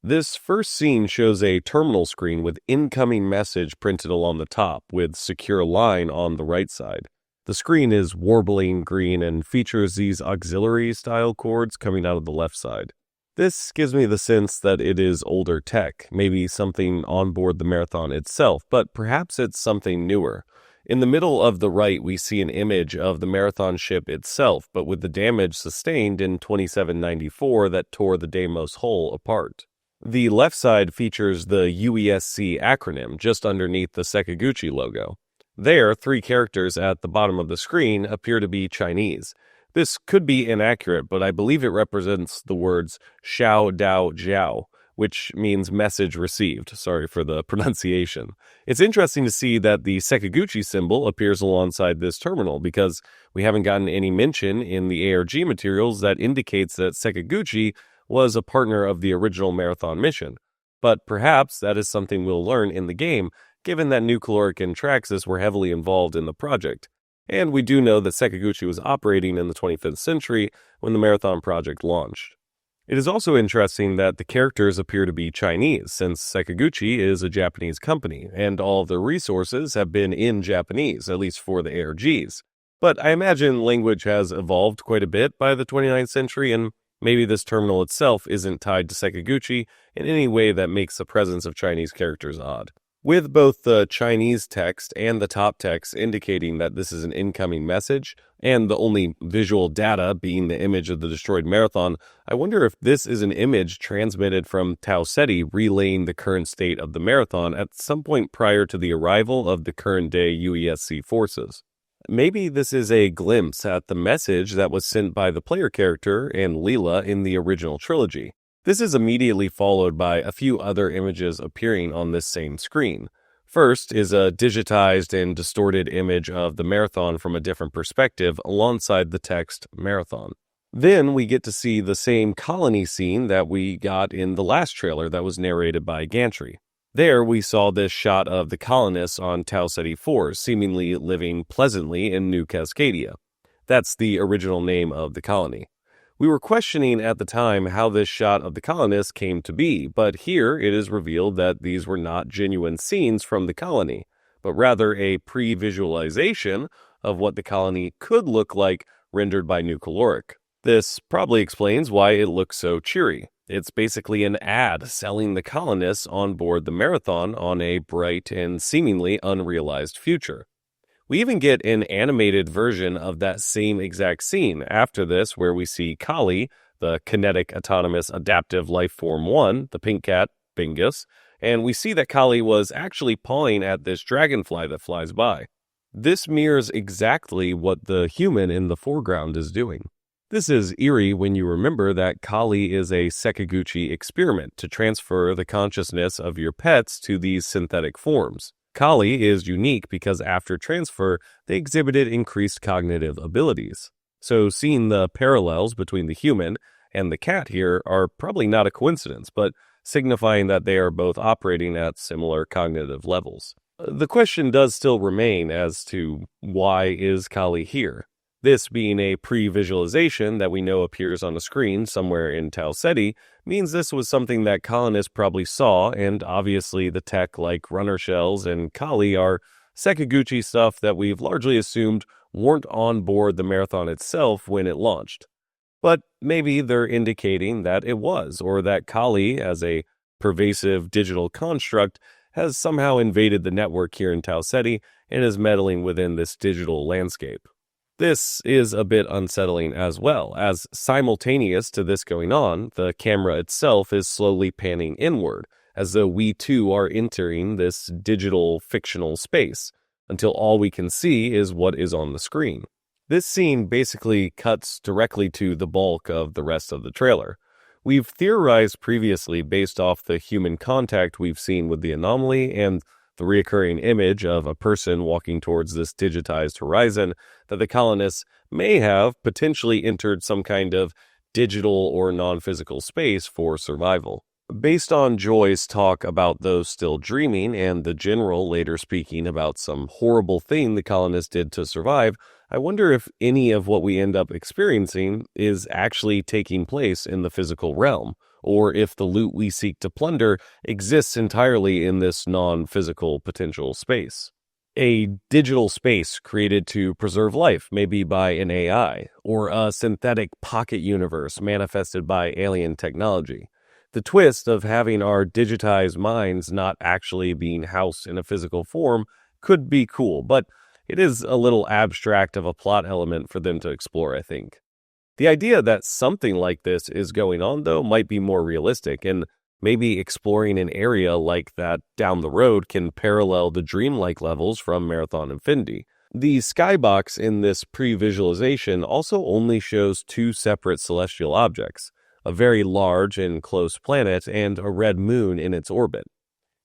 This first scene shows a terminal screen with incoming message printed along the top, with secure line on the right side. The screen is warbling green and features these auxiliary-style cords coming out of the left side. This gives me the sense that it is older tech, maybe something on board the Marathon itself, but perhaps it's something newer. In the middle of the right, we see an image of the Marathon ship itself, but with the damage sustained in 2794 that tore the Deimos hull apart. The left side features the UESC acronym just underneath the Sakaguchi logo. There, 3 characters at the bottom of the screen appear to be Chinese. This could be inaccurate, but I believe it represents the words Xiao Dao Jiao, which means message received. Sorry for the pronunciation. It's interesting to see that the Sakaguchi symbol appears alongside this terminal because we haven't gotten any mention in the ARG materials that indicates that Sakaguchi was a partner of the original Marathon mission. But perhaps that is something we'll learn in the game, given that New Caloric and Traxxas were heavily involved in the project. And we do know that Sakaguchi was operating in the 25th century when the Marathon project launched. It is also interesting that the characters appear to be Chinese, since Sakaguchi is a Japanese company, and all of their resources have been in Japanese, at least for the ARGs. But I imagine language has evolved quite a bit by the 29th century, and maybe this terminal itself isn't tied to Sakaguchi in any way that makes the presence of Chinese characters odd. With both the Chinese text and the top text indicating that this is an incoming message, and the only visual data being the image of the destroyed Marathon, I wonder if this is an image transmitted from Tau Ceti relaying the current state of the Marathon at some point prior to the arrival of the current-day UESC forces. Maybe this is a glimpse at the message that was sent by the player character and Leela in the original trilogy. This is immediately followed by a few other images appearing on this same screen. First is a digitized and distorted image of the Marathon from a different perspective alongside the text Marathon. Then we get to see the same colony scene that we got in the last trailer that was narrated by Gantry. There we saw this shot of the colonists on Tau Ceti 4 seemingly living pleasantly in New Cascadia. That's the original name of the colony. We were questioning at the time how this shot of the colonists came to be, but here it is revealed that these were not genuine scenes from the colony, but rather a pre-visualization of what the colony could look like rendered by New Caloric. This probably explains why it looks so cheery. It's basically an ad selling the colonists on board the Marathon on a bright and seemingly unrealized future. We even get an animated version of that same exact scene after this, where we see Kali, the kinetic autonomous adaptive life form 1, the pink cat, Bingus, and we see that Kali was actually pawing at this dragonfly that flies by. This mirrors exactly what the human in the foreground is doing. This is eerie when you remember that Kali is a Sakaguchi experiment to transfer the consciousness of your pets to these synthetic forms. Kali is unique because after transfer, they exhibited increased cognitive abilities. So seeing the parallels between the human and the cat here are probably not a coincidence, but signifying that they are both operating at similar cognitive levels. The question does still remain as to why is Kali here? This being a pre-visualization that we know appears on a screen somewhere in Tau Ceti means this was something that colonists probably saw, and obviously the tech like runner shells and Kali are Sakaguchi stuff that we've largely assumed weren't on board the Marathon itself when it launched. But maybe they're indicating that it was, or that Kali, as a pervasive digital construct, has somehow invaded the network here in Tau Ceti and is meddling within this digital landscape. This is a bit unsettling as well, as simultaneous to this going on, the camera itself is slowly panning inward, as though we too are entering this digital fictional space, until all we can see is what is on the screen. This scene basically cuts directly to the bulk of the rest of the trailer. We've theorized previously based off the human contact we've seen with the anomaly and the reoccurring image of a person walking towards this digitized horizon that the colonists may have potentially entered some kind of digital or non-physical space for survival. Based on Joy's talk about those still dreaming and the general later speaking about some horrible thing the colonists did to survive, I wonder if any of what we end up experiencing is actually taking place in the physical realm, or if the loot we seek to plunder exists entirely in this non-physical potential space. A digital space created to preserve life, maybe by an AI, or a synthetic pocket universe manifested by alien technology. The twist of having our digitized minds not actually being housed in a physical form could be cool, but it is a little abstract of a plot element for them to explore, I think. The idea that something like this is going on, though, might be more realistic, and maybe exploring an area like that down the road can parallel the dreamlike levels from Marathon Infinity. The skybox in this pre-visualization also only shows two separate celestial objects, a very large and close planet and a red moon in its orbit.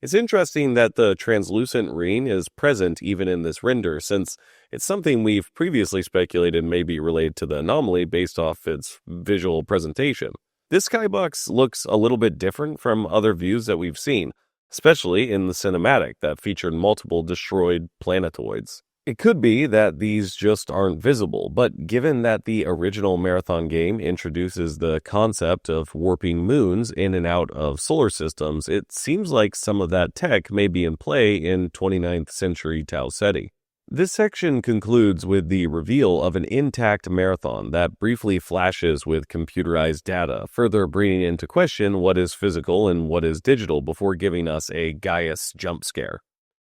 It's interesting that the translucent ring is present even in this render, since it's something we've previously speculated may be related to the anomaly based off its visual presentation. This skybox looks a little bit different from other views that we've seen, especially in the cinematic that featured multiple destroyed planetoids. It could be that these just aren't visible, but given that the original Marathon game introduces the concept of warping moons in and out of solar systems, it seems like some of that tech may be in play in 29th century Tau Ceti. This section concludes with the reveal of an intact Marathon that briefly flashes with computerized data, further bringing into question what is physical and what is digital before giving us a Gaius jump scare.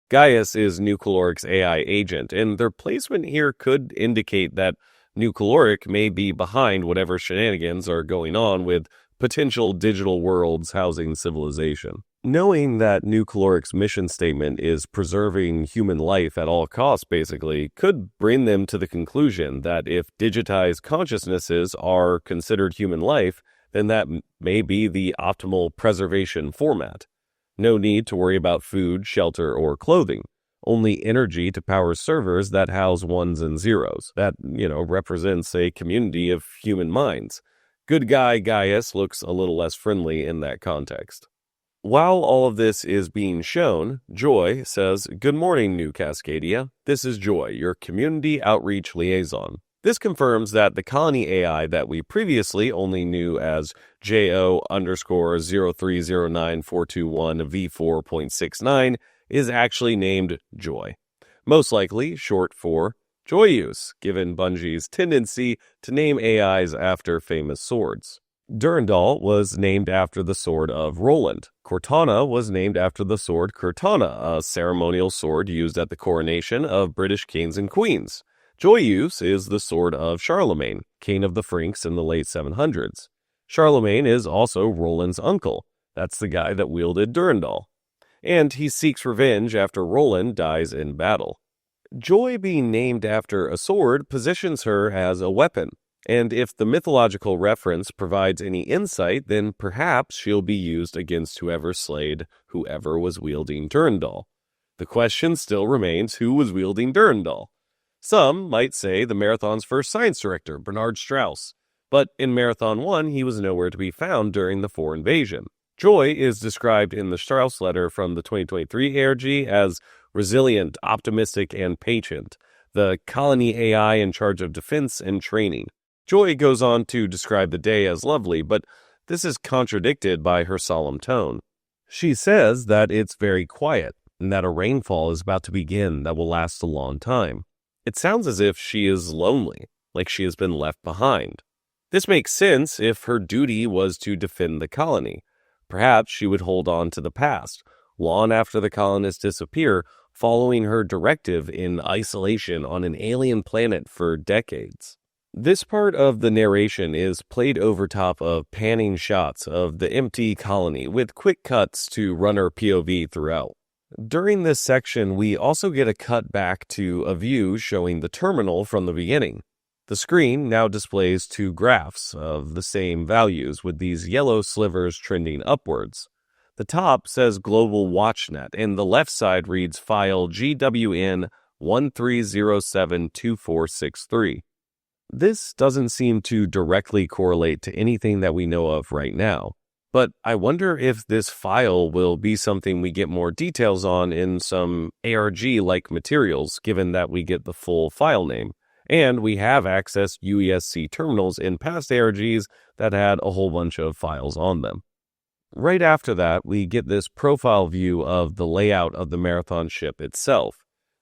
Gaius is New Caloric's AI agent, and their placement here could indicate that New Caloric may be behind whatever shenanigans are going on with potential digital worlds housing civilization. Knowing that New Caloric's mission statement is preserving human life at all costs, basically, could bring them to the conclusion that if digitized consciousnesses are considered human life, then that may be the optimal preservation format. No need to worry about food, shelter, or clothing. Only energy to power servers that house ones and zeros. That, represents a community of human minds. Good guy Gaius looks a little less friendly in that context. While all of this is being shown, Joy says, "Good morning, New Cascadia. This is Joy, your community outreach liaison." This confirms that the colony AI that we previously only knew as JO_0309421V4.69 is actually named Joy. Most likely short for Joyous, given Bungie's tendency to name AIs after famous swords. Durandal was named after the sword of Roland. Cortana was named after the sword Cortana, a ceremonial sword used at the coronation of British kings and queens. Joyeuse is the sword of Charlemagne, king of the Franks in the late 700s. Charlemagne is also Roland's uncle. That's the guy that wielded Durandal. And he seeks revenge after Roland dies in battle. Joy being named after a sword positions her as a weapon. And if the mythological reference provides any insight, then perhaps she'll be used against whoever slayed whoever was wielding Durandal. The question still remains, who was wielding Durandal? Some might say the Marathon's first science director, Bernard Strauss, but in Marathon 1 he was nowhere to be found during the 4 invasion. Joy is described in the Strauss letter from the 2023 ARG as resilient, optimistic, and patient, the colony AI in charge of defense and training. Joy goes on to describe the day as lovely, but this is contradicted by her solemn tone. She says that it's very quiet, and that a rainfall is about to begin that will last a long time. It sounds as if she is lonely, like she has been left behind. This makes sense if her duty was to defend the colony. Perhaps she would hold on to the past, long after the colonists disappear, following her directive in isolation on an alien planet for decades. This part of the narration is played over top of panning shots of the empty colony with quick cuts to runner POV throughout. During this section, we also get a cut back to a view showing the terminal from the beginning. The screen now displays 2 graphs of the same values with these yellow slivers trending upwards. The top says Global WatchNet and the left side reads file GWN13072463. This doesn't seem to directly correlate to anything that we know of right now. But I wonder if this file will be something we get more details on in some ARG-like materials, given that we get the full file name. And we have accessed UESC terminals in past ARGs that had a whole bunch of files on them. Right after that, we get this profile view of the layout of the Marathon ship itself.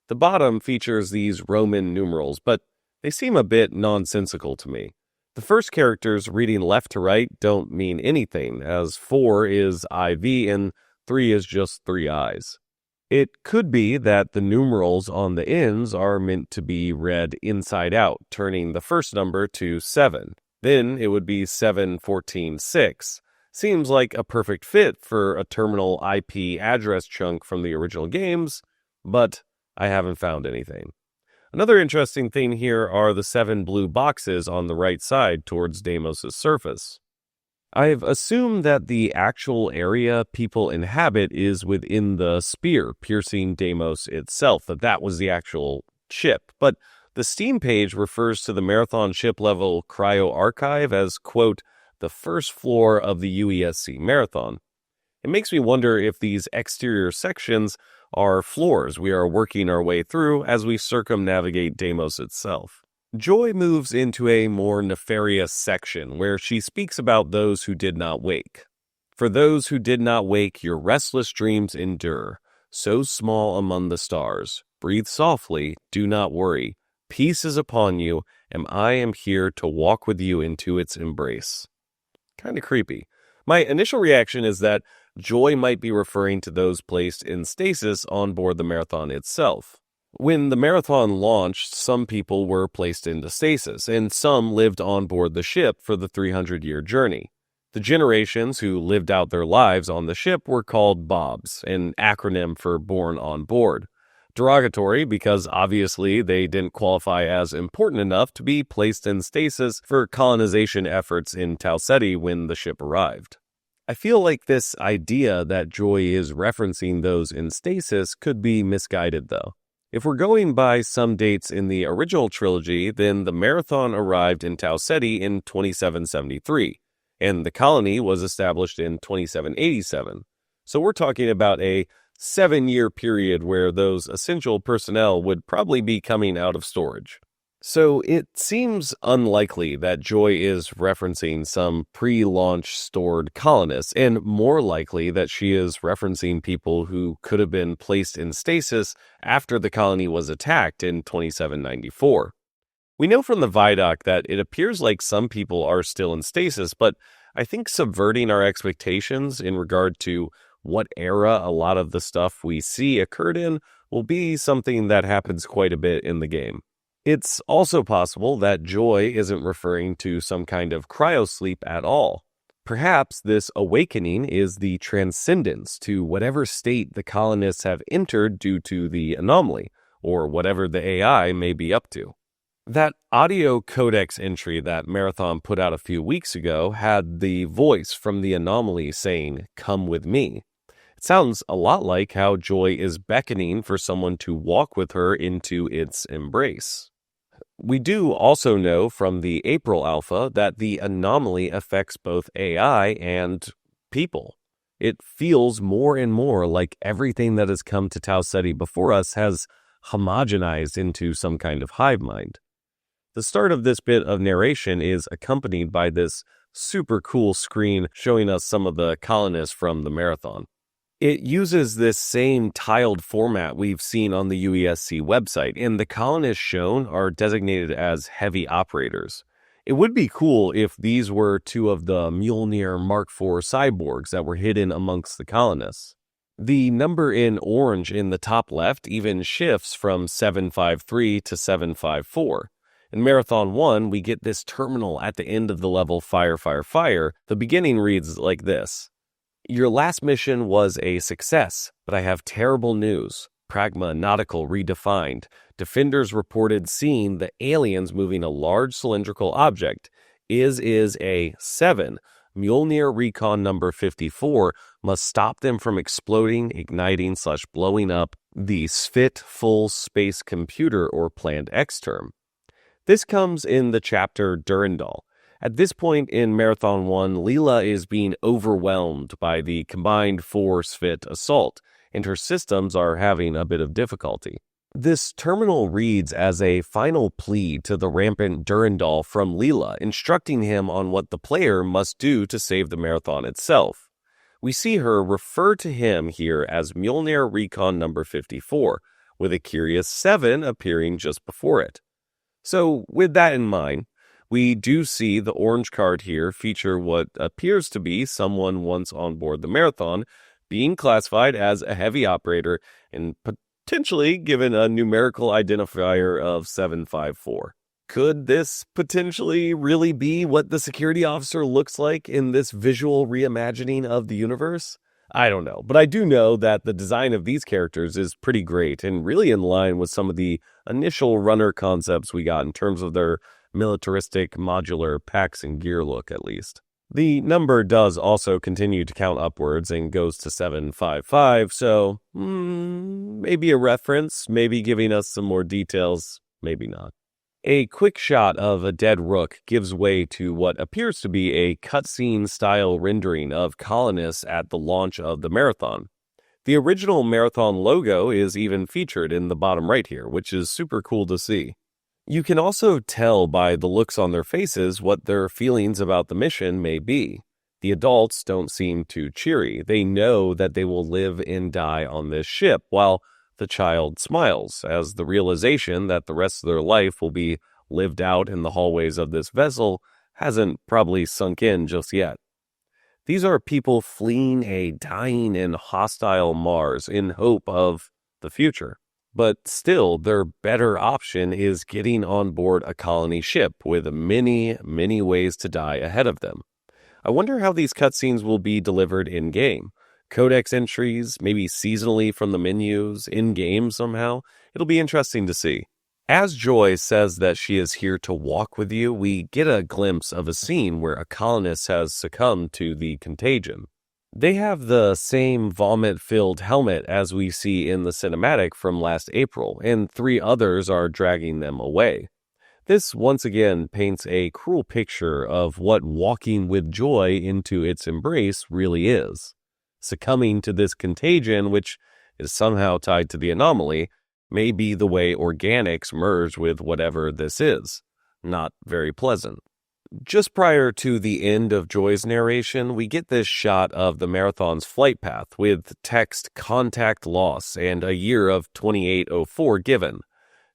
The bottom features these Roman numerals, but they seem a bit nonsensical to me. The first characters reading left to right don't mean anything, as 4 is IV and 3 is just 3 eyes. It could be that the numerals on the ends are meant to be read inside out, turning the first number to 7. Then it would be 7, 14, 6. Seems like a perfect fit for a terminal IP address chunk from the original games, but I haven't found anything. Another interesting thing here are the 7 blue boxes on the right side towards Deimos' surface. I've assumed that the actual area people inhabit is within the spear piercing Deimos itself, that was the actual ship, but the Steam page refers to the Marathon ship level cryo archive as, quote, the first floor of the UESC Marathon. It makes me wonder if these exterior sections are floors we are working our way through as we circumnavigate Deimos itself. Joy moves into a more nefarious section where she speaks about those who did not wake. For those who did not wake, your restless dreams endure, so small among the stars. Breathe softly, do not worry. Peace is upon you, and I am here to walk with you into its embrace. Kind of creepy. My initial reaction is that Joy might be referring to those placed in stasis on board the Marathon itself. When the Marathon launched, some people were placed into stasis, and some lived on board the ship for the 300-year journey. The generations who lived out their lives on the ship were called BOBs, an acronym for Born on Board. Derogatory because obviously they didn't qualify as important enough to be placed in stasis for colonization efforts in Tau Ceti when the ship arrived. I feel like this idea that Joy is referencing those in stasis could be misguided though. If we're going by some dates in the original trilogy, then the Marathon arrived in Tau Ceti in 2773, and the colony was established in 2787. So we're talking about a 7-year period where those essential personnel would probably be coming out of storage. So it seems unlikely that Joy is referencing some pre-launch stored colonists, and more likely that she is referencing people who could have been placed in stasis after the colony was attacked in 2794. We know from the Vidoc that it appears like some people are still in stasis, but I think subverting our expectations in regard to what era a lot of the stuff we see occurred in will be something that happens quite a bit in the game. It's also possible that Joy isn't referring to some kind of cryosleep at all. Perhaps this awakening is the transcendence to whatever state the colonists have entered due to the anomaly, or whatever the AI may be up to. That audio codex entry that Marathon put out a few weeks ago had the voice from the anomaly saying, "Come with me." It sounds a lot like how Joy is beckoning for someone to walk with her into its embrace. We do also know from the April Alpha that the anomaly affects both AI and people. It feels more and more like everything that has come to Tau Ceti before us has homogenized into some kind of hive mind. The start of this bit of narration is accompanied by this super cool screen showing us some of the colonists from the Marathon. It uses this same tiled format we've seen on the UESC website, and the colonists shown are designated as heavy operators. It would be cool if these were 2 of the Mjolnir Mark IV cyborgs that were hidden amongst the colonists. The number in orange in the top left even shifts from 753 to 754. In Marathon 1, we get this terminal at the end of the level Fire, Fire, Fire. The beginning reads like this. Your last mission was a success, but I have terrible news. Pragma Nautical redefined. Defenders reported seeing the aliens moving a large cylindrical object. Is a 7. Mjolnir Recon number 54 must stop them from exploding, igniting / blowing up the SFIT full space computer or planned X term. This comes in the chapter Durandal. At this point in Marathon 1, Leela is being overwhelmed by the combined 4 SFIT assault, and her systems are having a bit of difficulty. This terminal reads as a final plea to the rampant Durandal from Leela, instructing him on what the player must do to save the Marathon itself. We see her refer to him here as Mjolnir Recon number 54, with a curious 7 appearing just before it. So, with that in mind, we do see the orange card here feature what appears to be someone once on board the Marathon being classified as a heavy operator and potentially given a numerical identifier of 754. Could this potentially really be what the security officer looks like in this visual reimagining of the universe? I don't know, but I do know that the design of these characters is pretty great and really in line with some of the initial runner concepts we got in terms of their militaristic, modular packs and gear look, at least. The number does also continue to count upwards and goes to 755, so maybe a reference, maybe giving us some more details, maybe not. A quick shot of a dead rook gives way to what appears to be a cutscene-style rendering of colonists at the launch of the Marathon. The original Marathon logo is even featured in the bottom right here, which is super cool to see. You can also tell by the looks on their faces what their feelings about the mission may be. The adults don't seem too cheery. They know that they will live and die on this ship, while the child smiles as the realization that the rest of their life will be lived out in the hallways of this vessel hasn't probably sunk in just yet. These are people fleeing a dying and hostile Mars in hope of the future. But still, their better option is getting on board a colony ship with many, many ways to die ahead of them. I wonder how these cutscenes will be delivered in-game. Codex entries, maybe seasonally from the menus, in-game somehow. It'll be interesting to see. As Joy says that she is here to walk with you, we get a glimpse of a scene where a colonist has succumbed to the contagion. They have the same vomit-filled helmet as we see in the cinematic from last April, and 3 others are dragging them away. This once again paints a cruel picture of what walking with Joy into its embrace really is. Succumbing to this contagion, which is somehow tied to the anomaly, may be the way organics merge with whatever this is. Not very pleasant. Just prior to the end of Joy's narration, we get this shot of the Marathon's flight path with text contact loss and a year of 2804 given.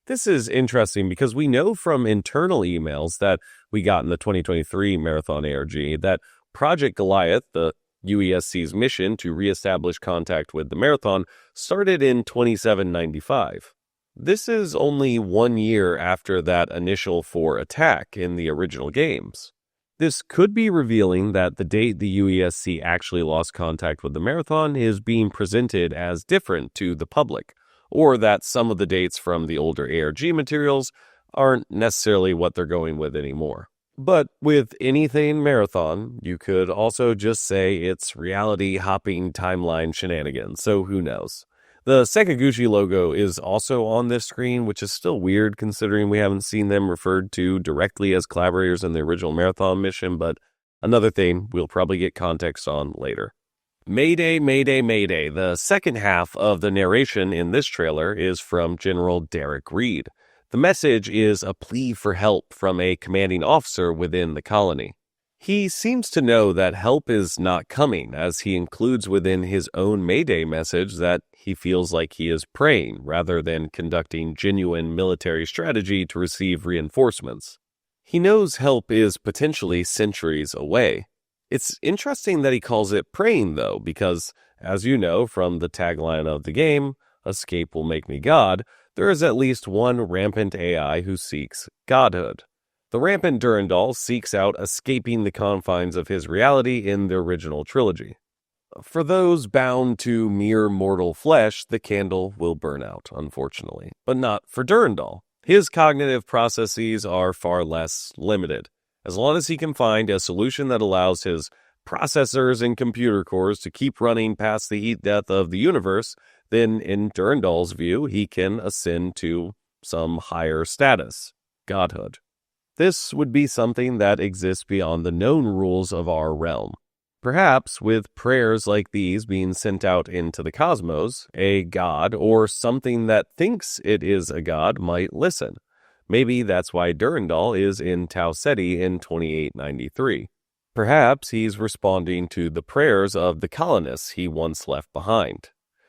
This is interesting because we know from internal emails that we got in the 2023 Marathon ARG that Project Goliath, the UESC's mission to reestablish contact with the Marathon, started in 2795. This is only 1 year after that initial 4 attack in the original games. This could be revealing that the date the UESC actually lost contact with the Marathon is being presented as different to the public, or that some of the dates from the older ARG materials aren't necessarily what they're going with anymore. But with anything Marathon, you could also just say it's reality-hopping timeline shenanigans, so who knows. The Sakaguchi logo is also on this screen, which is still weird considering we haven't seen them referred to directly as collaborators in the original Marathon mission, but another thing we'll probably get context on later. Mayday, Mayday, Mayday. The second half of the narration in this trailer is from General Derek Reed. The message is a plea for help from a commanding officer within the colony. He seems to know that help is not coming, as he includes within his own Mayday message that he feels like he is praying rather than conducting genuine military strategy to receive reinforcements. He knows help is potentially centuries away. It's interesting that he calls it praying, though, because, as you know from the tagline of the game, "Escape will make me God," there is at least one rampant AI who seeks godhood. The rampant Durandal seeks out escaping the confines of his reality in the original trilogy. For those bound to mere mortal flesh, the candle will burn out, unfortunately. But not for Durandal. His cognitive processes are far less limited. As long as he can find a solution that allows his processors and computer cores to keep running past the heat death of the universe, then in Durandal's view, he can ascend to some higher status, godhood. This would be something that exists beyond the known rules of our realm. Perhaps with prayers like these being sent out into the cosmos, a god or something that thinks it is a god might listen. Maybe that's why Durandal is in Tau Ceti in 2893. Perhaps he's responding to the prayers of the colonists he once left behind.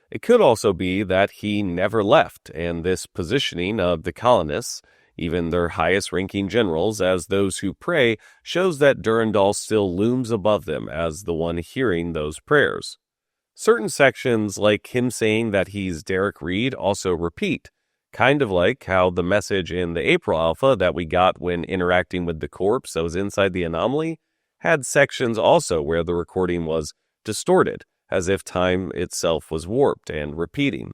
It could also be that he never left, and this positioning of the colonists, even their highest-ranking generals, as those who pray, shows that Durandal still looms above them as the one hearing those prayers. Certain sections, like him saying that he's Derek Reed, also repeat, kind of like how the message in the April Alpha that we got when interacting with the corpse that was inside the anomaly had sections also where the recording was distorted, as if time itself was warped and repeating.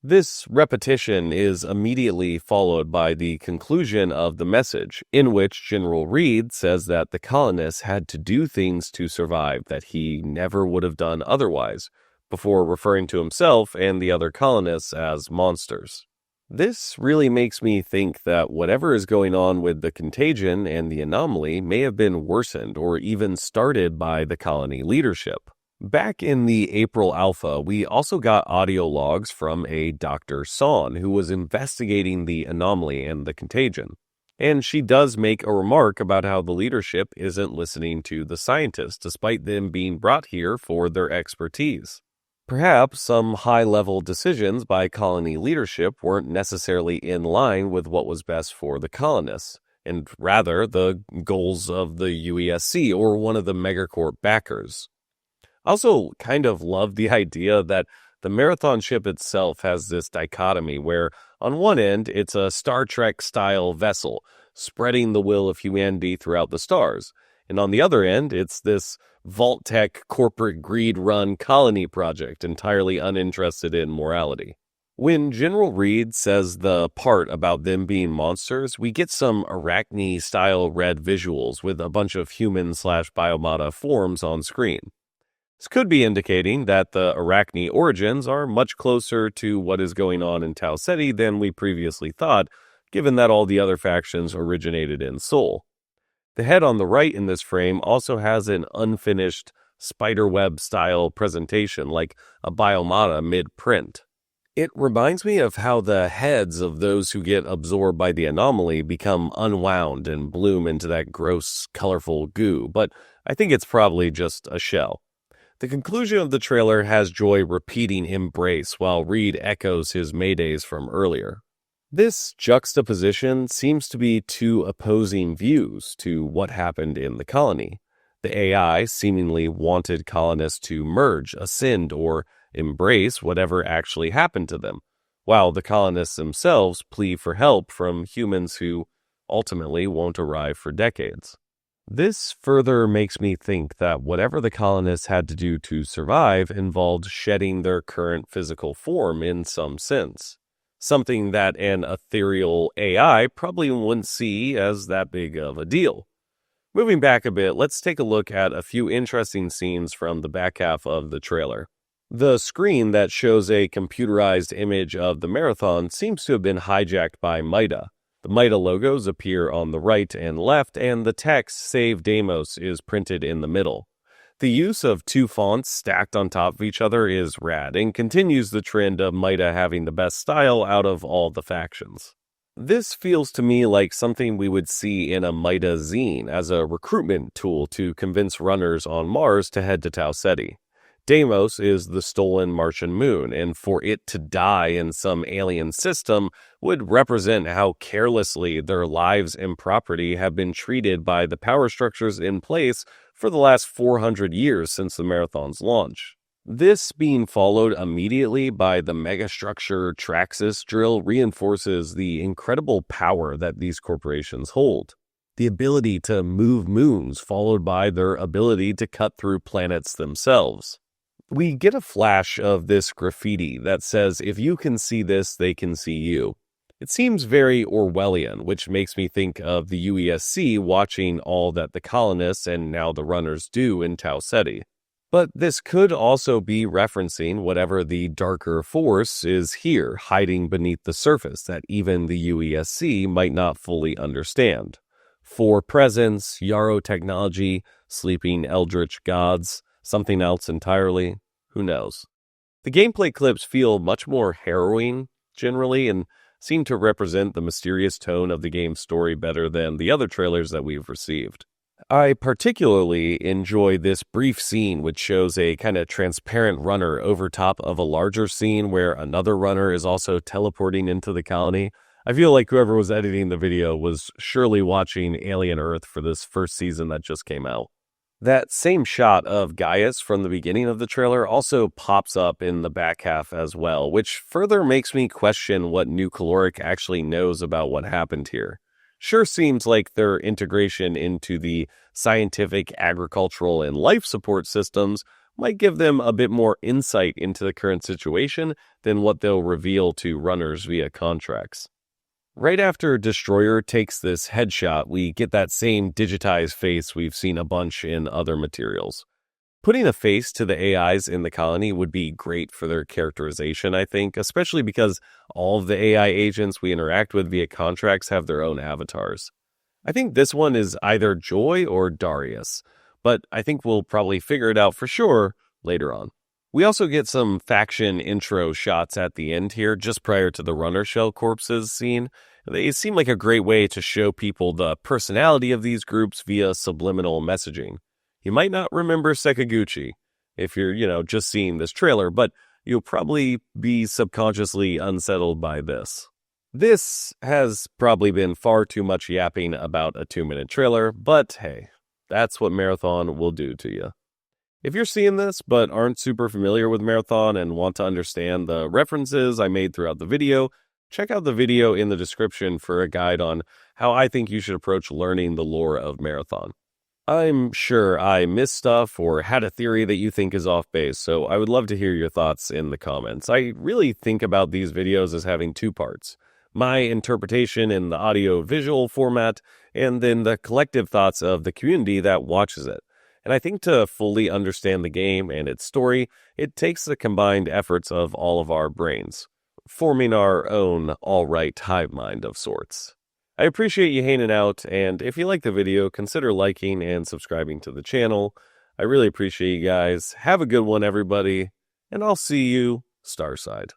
This repetition is immediately followed by the conclusion of the message, in which General Reed says that the colonists had to do things to survive that he never would have done otherwise, before referring to himself and the other colonists as monsters. This really makes me think that whatever is going on with the contagion and the anomaly may have been worsened or even started by the colony leadership. Back in the April Alpha, we also got audio logs from a Dr. Son who was investigating the anomaly and the contagion. And she does make a remark about how the leadership isn't listening to the scientists, despite them being brought here for their expertise. Perhaps some high-level decisions by colony leadership weren't necessarily in line with what was best for the colonists, and rather the goals of the UESC or one of the megacorp backers. I also kind of love the idea that the Marathon ship itself has this dichotomy where, on one end, it's a Star Trek-style vessel, spreading the will of humanity throughout the stars, and on the other end, it's this Vault-Tech corporate greed-run colony project entirely uninterested in morality. When General Reed says the part about them being monsters, we get some Arachne-style red visuals with a bunch of human/biomata forms on screen. This could be indicating that the Arachne origins are much closer to what is going on in Tau Ceti than we previously thought, given that all the other factions originated in Sol. The head on the right in this frame also has an unfinished spiderweb-style presentation, like a biomata mid-print. It reminds me of how the heads of those who get absorbed by the anomaly become unwound and bloom into that gross, colorful goo, but I think it's probably just a shell. The conclusion of the trailer has Joy repeating "embrace" while Reed echoes his Maydays from earlier. This juxtaposition seems to be two opposing views to what happened in the colony. The AI seemingly wanted colonists to merge, ascend, or embrace whatever actually happened to them, while the colonists themselves plead for help from humans who ultimately won't arrive for decades. This further makes me think that whatever the colonists had to do to survive involved shedding their current physical form in some sense. Something that an ethereal AI probably wouldn't see as that big of a deal. Moving back a bit, let's take a look at a few interesting scenes from the back half of the trailer. The screen that shows a computerized image of the Marathon seems to have been hijacked by Mayday. The Mayday logos appear on the right and left, and the text "Save Deimos" is printed in the middle. The use of two fonts stacked on top of each other is rad and continues the trend of Mayday having the best style out of all the factions. This feels to me like something we would see in a Mayday zine as a recruitment tool to convince runners on Mars to head to Tau Ceti. Deimos is the stolen Martian moon, and for it to die in some alien system would represent how carelessly their lives and property have been treated by the power structures in place for the last 400 years since the Marathon's launch. This being followed immediately by the megastructure Traxxas drill reinforces the incredible power that these corporations hold. The ability to move moons followed by their ability to cut through planets themselves. We get a flash of this graffiti that says, "If you can see this, they can see you." It seems very Orwellian, which makes me think of the UESC watching all that the colonists and now the runners do in Tau Ceti. But this could also be referencing whatever the darker force is here, hiding beneath the surface that even the UESC might not fully understand. For presence, Yarrow technology, sleeping eldritch gods, something else entirely, who knows? The gameplay clips feel much more harrowing, generally, and seem to represent the mysterious tone of the game's story better than the other trailers that we've received. I particularly enjoy this brief scene, which shows a kind of transparent runner over top of a larger scene where another runner is also teleporting into the colony. I feel like whoever was editing the video was surely watching Alien Earth for this first season that just came out. That same shot of Gaius from the beginning of the trailer also pops up in the back half as well, which further makes me question what New Caloric actually knows about what happened here. Sure seems like their integration into the scientific, agricultural, and life support systems might give them a bit more insight into the current situation than what they'll reveal to runners via contracts. Right after Destroyer takes this headshot, we get that same digitized face we've seen a bunch in other materials. Putting a face to the AIs in the colony would be great for their characterization, I think, especially because all of the AI agents we interact with via contracts have their own avatars. I think this one is either Joy or Darius, but I think we'll probably figure it out for sure later on. We also get some faction intro shots at the end here, just prior to the runner shell corpses scene. They seem like a great way to show people the personality of these groups via subliminal messaging. You might not remember Sakaguchi if you're, just seeing this trailer, but you'll probably be subconsciously unsettled by this. This has probably been far too much yapping about a 2-minute trailer, but hey, that's what Marathon will do to you. If you're seeing this but aren't super familiar with Marathon and want to understand the references I made throughout the video, check out the video in the description for a guide on how I think you should approach learning the lore of Marathon. I'm sure I missed stuff or had a theory that you think is off base, so I would love to hear your thoughts in the comments. I really think about these videos as having two parts: my interpretation in the audio-visual format, and then the collective thoughts of the community that watches it. And I think to fully understand the game and its story, it takes the combined efforts of all of our brains, forming our own all-right hive mind of sorts. I appreciate you hanging out, and if you like the video, consider liking and subscribing to the channel. I really appreciate you guys. Have a good one, everybody, and I'll see you Starside.